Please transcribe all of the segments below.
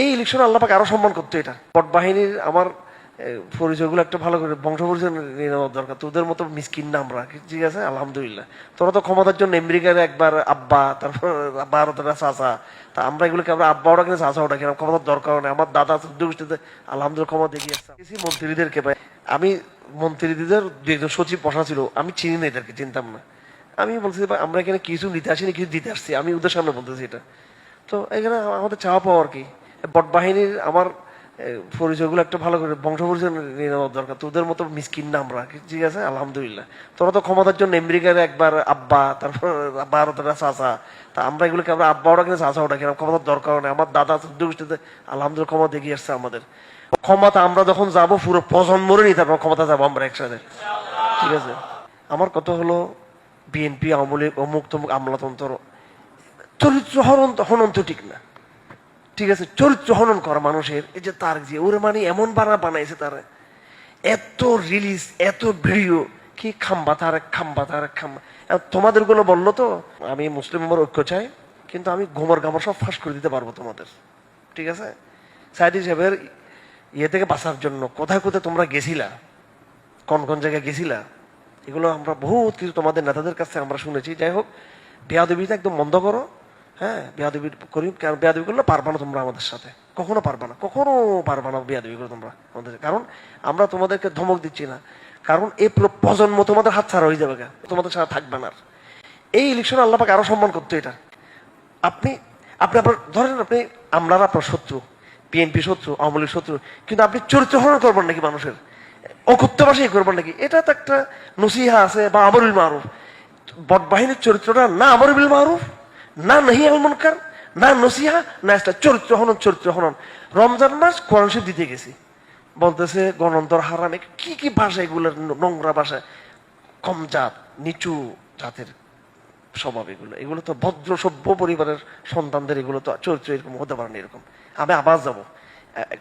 এই ইলেকশনে আল্লাহ পাক আরো সম্মান করতো। এটা পট বাহিনীর আমার পরিচয়গুলো একটা ভালো করে বংশ পরিচয় নিয়ে নেওয়ার দরকার। তোদের মতো মিসকিন না আমরা, ঠিক আছে? আলহামদুলিল্লাহ। তোরা তো ক্ষমতার জন্য আমেরিকার একবার আব্বা, তারপর ভারতের চাচা, তা আমরা এগুলোকে আমরা আব্বা ওটা কিনা চাচা ওটা কিনা, ক্ষমতার দরকার নেই। আমার দাদা দুষ্টিতে আলহামদুলিল্লাহ ক্ষমতা দেখিয়ে আসছে। মন্ত্রীদেরকে ভাই, আমি মন্ত্রীদের দুজন সচিব বসা ছিল, আমি চিনি না, এদেরকে চিনতাম না। আমি বলছি আমরা এখানে কিছু নিতে আসিনি, কিছু দিতে আসছি। আমি ওদের সামনে বলতেছি এটা। তো এখানে আমাদের চাওয়া পাওয়া আর কি, বট বাহিনীর আমার পরিচয়গুলো একটা ভালো করে বংশ পরিচয় নিয়ে নেওয়ার দরকার। তোদের মতো মিসকিন না আমরা, ঠিক আছে? আলহামদুলিল্লাহ। তোরা তো ক্ষমতার জন্য আমেরিকার একবার আব্বা, তারপর ভারতের চাচা, তা আমরা এগুলোকে আমরা আব্বা ওটা কিনা চাচা ওটা কিনা, ক্ষমতার দরকার নেই। আমার দাদা দুষ্টিতে আলহামদুলিল্লাহ ক্ষমতা দেখিয়ে আসছে আমাদের। ক্ষমতা আমরা যখন যাব পুরো প্রজন্মরে নিতে পারবো, ক্ষমতা যাবো আমরা একসাথে, ঠিক আছে? আমার কথা হলো বিএনপি, আওয়ামী লীগ, অমুক তমুক আমলাতন্ত্র, চরিত্র হনন তো ঠিক না, ঠিক আছে? চরিত্র হনন করা মানুষের, এই যে তার যে ওরে মানে এমন বানাইছে, তার এত রিলিজ, এত ভিডিও, কি খাম্বা তার খাম্বা। তোমাদের গুলো বললো তো আমি মুসলিম ঐক্য চাই, কিন্তু আমি ঘুমর গামর সব ফাঁস করে দিতে পারবো তোমাদের, ঠিক আছে? সাইদি সাহেবের ইয়ে থেকে বাঁচার জন্য কোথায় কোথায় তোমরা গেছিলা, কোন কোন জায়গায় গেছিলা, এগুলো আমরা বহুত কিছু তোমাদের নেতাদের কাছে আমরা শুনেছি। যাই হোক, বেয়াদবিটা একদম বন্ধ করো। হ্যাঁ, বেয়াদবি করি, কারণ বেয়াদবি করলে পারবা না তোমরা আমাদের সাথে, কখনো পারবা না বেয়াদবি করে তোমরা আমাদের। কারণ আমরা তোমাদেরকে ধমক দিচ্ছি না, কারণ এই প্রজন্ম তোমাদের হাত ছাড়া হয়ে যাবে, তোমাদের সাথে থাকবে না। এই ইলেকশনে আল্লাহ পাক আরো সম্মান করতো। এটা আপনি আপনার ধরেন, আমরা আপনার শত্রু, বিএনপি শত্রু, আওয়ামী লীগ শত্রু, কিন্তু আপনি চরিত্র হরণ করবেন নাকি মানুষের, অকথ্যবাসী করবেন নাকি? এটা তো একটা নসিহা আছে বা আমরুল মারুফ। বট বাহিনীর চরিত্রটা না আমরুল মারুফ, না নাহি আল মুনকার, না নসিহা, না একটা চরিত্র হনন। রমজান মাস কোরআন শরীফ দিতে গেছি, বলতেছে গণতন্ত্র হারামে, কি ভাষা এগুলো, নোংরা ভাষা, কম জাত, নিচু জাতের স্বভাব এগুলো তো ভদ্র সভ্য পরিবারের সন্তানদের এগুলো তো চরিত্র এরকম হতে পারে না। এরকম আমি আবার যাবো,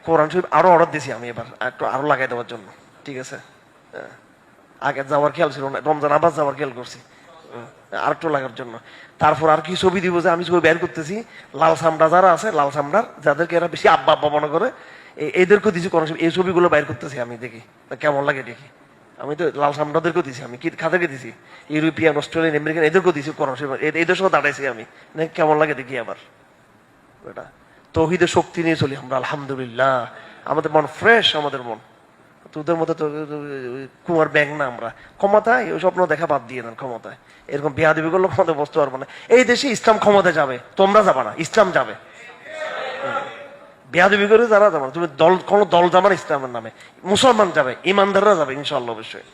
কোরআন শরীফ আরো অর্ডার দিয়েছি আমি এবার একটু আরো লাগাই দেওয়ার জন্য, ঠিক আছে? আগে যাওয়ার খেয়াল ছিল না, রমজান আবার যাওয়ার খেয়াল করছি আর একটু লাগার জন্য। তারপর আর কি ছবি দিব, যে আমি ছবি বের করতেছি, লাল সামড়া যারা আছে, লাল সামড়ার যাদেরকে এরা বেশি আব্বা আব্বা মনে করে, এদেরকেও দিছি কোন এই ছবিগুলো বাইর করতেছি, আমি দেখি কেমন লাগে দেখি। আমি তো লাল সামড়াদেরকেও দিছি, আমি কি খাদেরকে দিছি, ইউরোপিয়ান, অস্ট্রেলিয়ান, আমেরিকান, এদেরকেও দিছি কোরআন শরীফ, এদের সঙ্গে দাঁড়াইছি আমি, কেমন লাগে দেখি। আবার এটা তৌহিদের শক্তি নিয়ে চলি আমরা, আলহামদুলিল্লাহ। আমাদের মন ফ্রেশ, আমাদের মন। তোদের মতো তো কুমার ব্যাং না আমরা। ক্ষমতায় ওই স্বপ্ন দেখা বাদ দিয়ে নেন, ক্ষমতায় এরকম বেয়াদবি করলে ক্ষমতায় বসতে পারবো না। এই দেশে ইসলাম ক্ষমতায় যাবে, তোমরা যাবা না, ইসলাম যাবে। বেয়াদবি করে যারা যাবে না, তুমি কোনো দল যাবে না ইসলামের নামে, মুসলমান যাবে, ইমানদাররা যাবে ইনশাআল্লাহ, অবশ্যই।